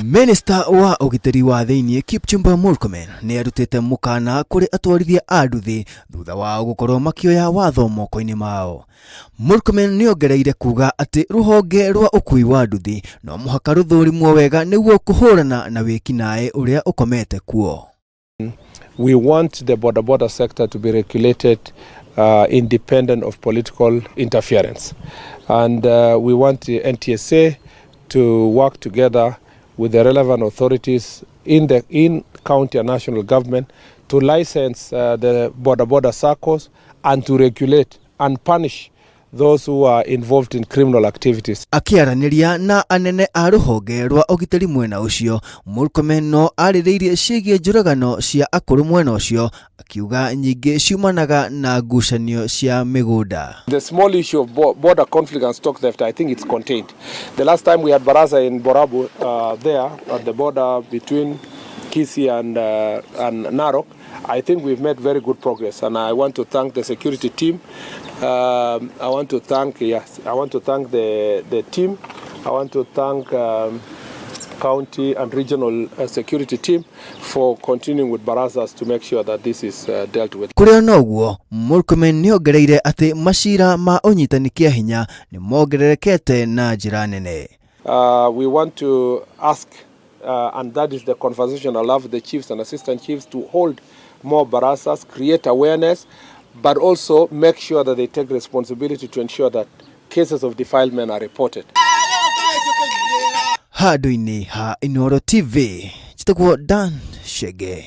Mĩnĩsta wa ũgitĩri wa thĩinĩ Mĩnĩsta Murkomen nĩ arutĩte mũkana kũrĩ atwarithia a nduthi thutha wa gũkorwo makĩoya watho moko-inĩ mao. Murkomen nĩ ongereire kuuga atĩ rũhonge rwa ũkui wa nduthi no mũhaka rũthũrimwo wega nĩguo kũhũrana na wĩkinaĩ ũrĩa ũkomete kuo. We want the border sector to be regulated independent of political interference, and we want the NTSA to work together with the relevant authorities in county and national government to license the border circles and to regulate and punish those who are involved in criminal activities. Akiaraniria na anene a rũhonge rwa ũgitĩri mwena ũcio, Murkomen no arĩrĩirie ciĩgiĩ njũragano cia akũrũ mwena ũcio, akiuga nyingĩ ciumanaga na ngucanio cia mĩgũnda. The small issue of border conflict and stock theft, I think it's contained. The last time we had baraza in Borabu there at the border between Kisii and Narok, I think we've made very good progress, and I want to thank the security team. I want to thank the team. I want to thank county and regional security team for continuing with barazas to make sure that this is dealt with. Kuria noguo, Murkomen nĩ ongereire atĩ macira ma ũnyitani kĩa hinya nĩ mongererekete na njĩra nene. We want to ask, and that is the conversation I'll have with the chiefs and assistant chiefs, to hold more barazas, create awareness, but also make sure that they take responsibility to ensure that cases of defilement are reported. Handũ-inĩ ha Inooro TV, njĩtagwo Dan Shege.